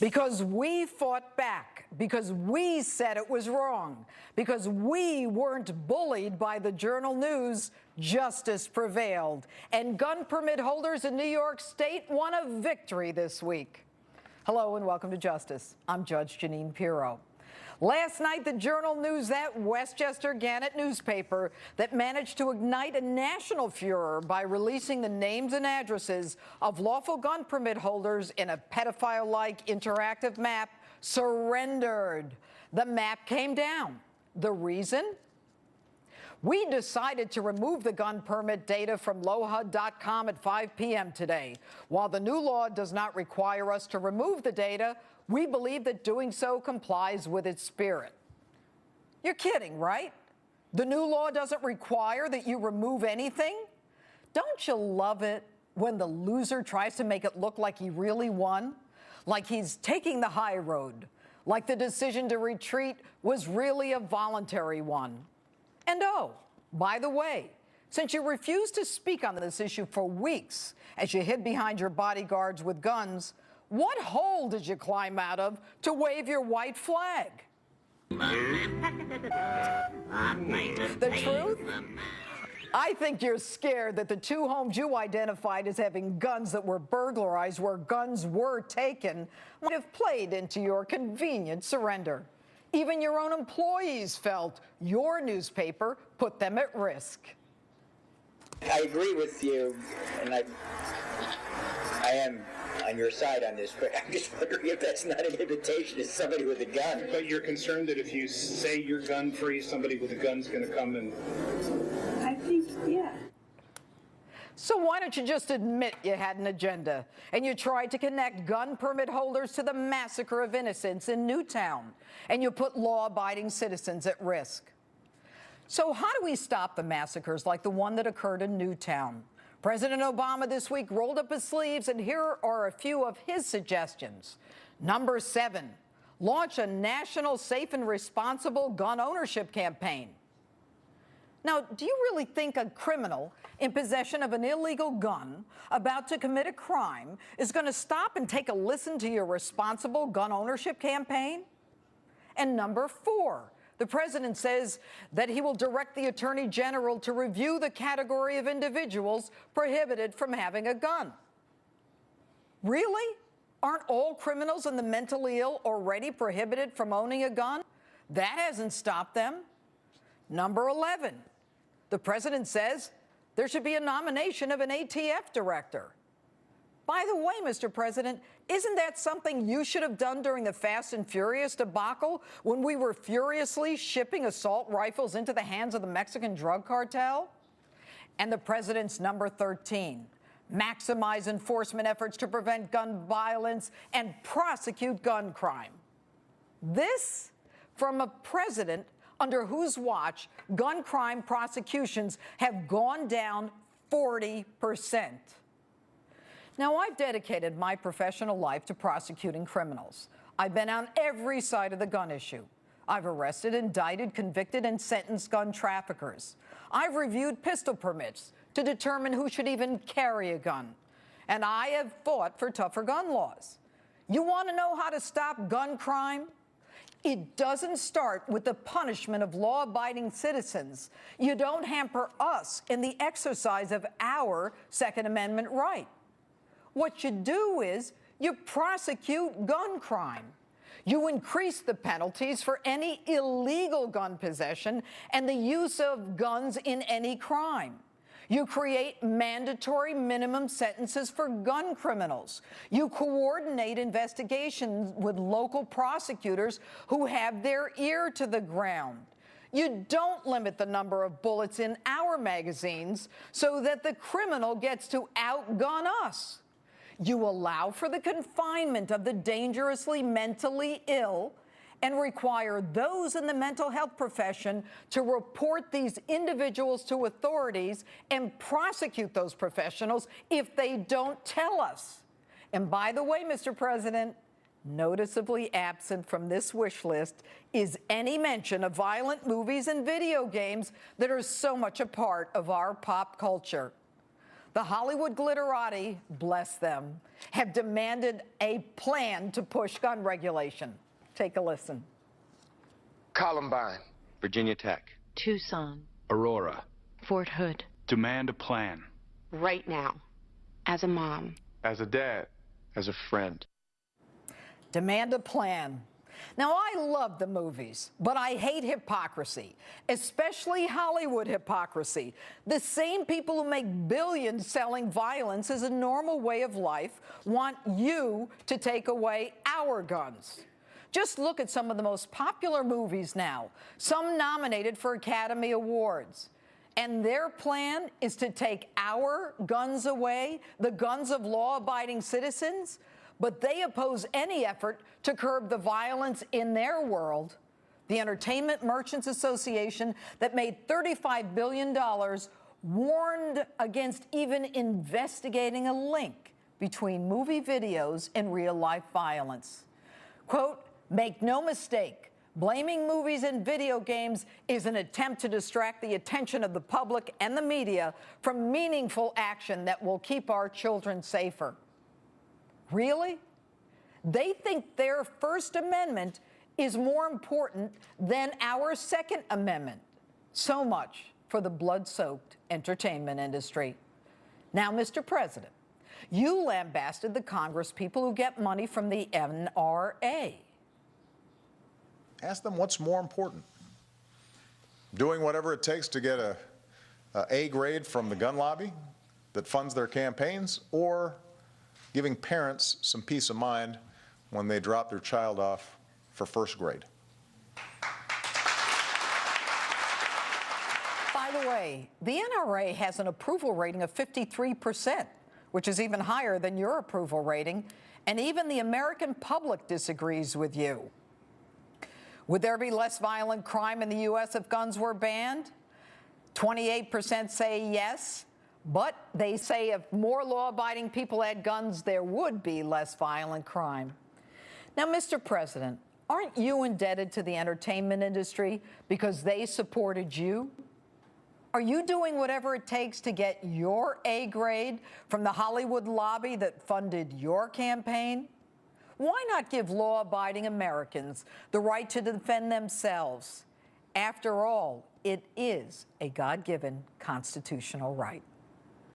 Because we fought back, because we said it was wrong, because we weren't bullied by the Journal News, justice prevailed. And gun permit holders in New York State won a victory this week. Hello and welcome to Justice. I'm Judge Jeanine Pirro. Last night, the Journal News, that Westchester Gannett newspaper that managed to ignite a national furor by releasing the names and addresses of lawful gun permit holders in a pedophile-like interactive map, surrendered. The map came down. The reason? We decided to remove the gun permit data from lowhud.com at 5 p.m. today. While the new law does not require us to remove the data, we believe that doing so complies with its spirit. You're kidding, right? The new law doesn't require that you remove anything? Don't you love it when the loser tries to make it look like he really won? Like he's taking the high road, like the decision to retreat was really a voluntary one. And oh, by the way, since you refused to speak on this issue for weeks as you hid behind your bodyguards with guns, what hole did you climb out of to wave your white flag? The truth? I think you're scared that the two homes you identified as having guns that were burglarized, where guns were taken, might have played into your convenient surrender. Even your own employees felt your newspaper put them at risk. I agree with you, and I am on your side on this, but I'm just wondering if that's not an invitation to somebody with a gun. But you're concerned that if you say you're gun-free, somebody with a gun's going to come and... I think, yeah. So why don't you just admit you had an agenda and you tried to connect gun permit holders to the massacre of innocents in Newtown, and you put law-abiding citizens at risk? So how do we stop the massacres like the one that occurred in Newtown? President Obama this week rolled up his sleeves, and here are a few of his suggestions. Number 7, launch a national safe and responsible gun ownership campaign. Now, do you really think a criminal in possession of an illegal gun about to commit a crime is going to stop and take a listen to your responsible gun ownership campaign? And number 4, the president says that he will direct the Attorney General to review the category of individuals prohibited from having a gun. Really? Aren't all criminals and the mentally ill already prohibited from owning a gun? That hasn't stopped them. Number 11, the president says there should be a nomination of an ATF director. By the way, Mr. President, isn't that something you should have done during the Fast and Furious debacle when we were furiously shipping assault rifles into the hands of the Mexican drug cartel? And the president's number 13, maximize enforcement efforts to prevent gun violence and prosecute gun crime. This from a president under whose watch gun crime prosecutions have gone down 40%. Now, I've dedicated my professional life to prosecuting criminals. I've been on every side of the gun issue. I've arrested, indicted, convicted, and sentenced gun traffickers. I've reviewed pistol permits to determine who should even carry a gun. And I have fought for tougher gun laws. You want to know how to stop gun crime? It doesn't start with the punishment of law-abiding citizens. You don't hamper us in the exercise of our Second Amendment right. What you do is you prosecute gun crime. You increase the penalties for any illegal gun possession and the use of guns in any crime. You create mandatory minimum sentences for gun criminals. You coordinate investigations with local prosecutors who have their ear to the ground. You don't limit the number of bullets in our magazines so that the criminal gets to outgun us. You allow for the confinement of the dangerously mentally ill and require those in the mental health profession to report these individuals to authorities and prosecute those professionals if they don't tell us. And by the way, Mr. President, noticeably absent from this wish list is any mention of violent movies and video games that are so much a part of our pop culture. The Hollywood glitterati, bless them, have demanded a plan to push gun regulation. Take a listen. Columbine. Virginia Tech. Tucson. Aurora. Fort Hood. Demand a plan. Right now. As a mom. As a dad. As a friend. Demand a plan. Now, I love the movies, but I hate hypocrisy, especially Hollywood hypocrisy. The same people who make billions selling violence as a normal way of life want you to take away our guns. Just look at some of the most popular movies now, some nominated for Academy Awards. And their plan is to take our guns away, the guns of law-abiding citizens, but they oppose any effort to curb the violence in their world. The Entertainment Merchants Association, that made $35 billion, warned against even investigating a link between movie videos and real-life violence. Quote, "Make no mistake, blaming movies and video games is an attempt to distract the attention of the public and the media from meaningful action that will keep our children safer." Really? They think their First Amendment is more important than our Second Amendment. So much for the blood-soaked entertainment industry. Now, Mr. President, you lambasted the congresspeople who get money from the NRA. Ask them what's more important. Doing whatever it takes to get a A grade from the gun lobby that funds their campaigns, or giving parents some peace of mind when they drop their child off for first grade. By the way, the NRA has an approval rating of 53%, which is even higher than your approval rating, and even the American public disagrees with you. Would there be less violent crime in the U.S. if guns were banned? 28% say yes. But they say if more law-abiding people had guns, there would be less violent crime. Now, Mr. President, aren't you indebted to the entertainment industry because they supported you? Are you doing whatever it takes to get your A grade from the Hollywood lobby that funded your campaign? Why not give law-abiding Americans the right to defend themselves? After all, it is a God-given constitutional right.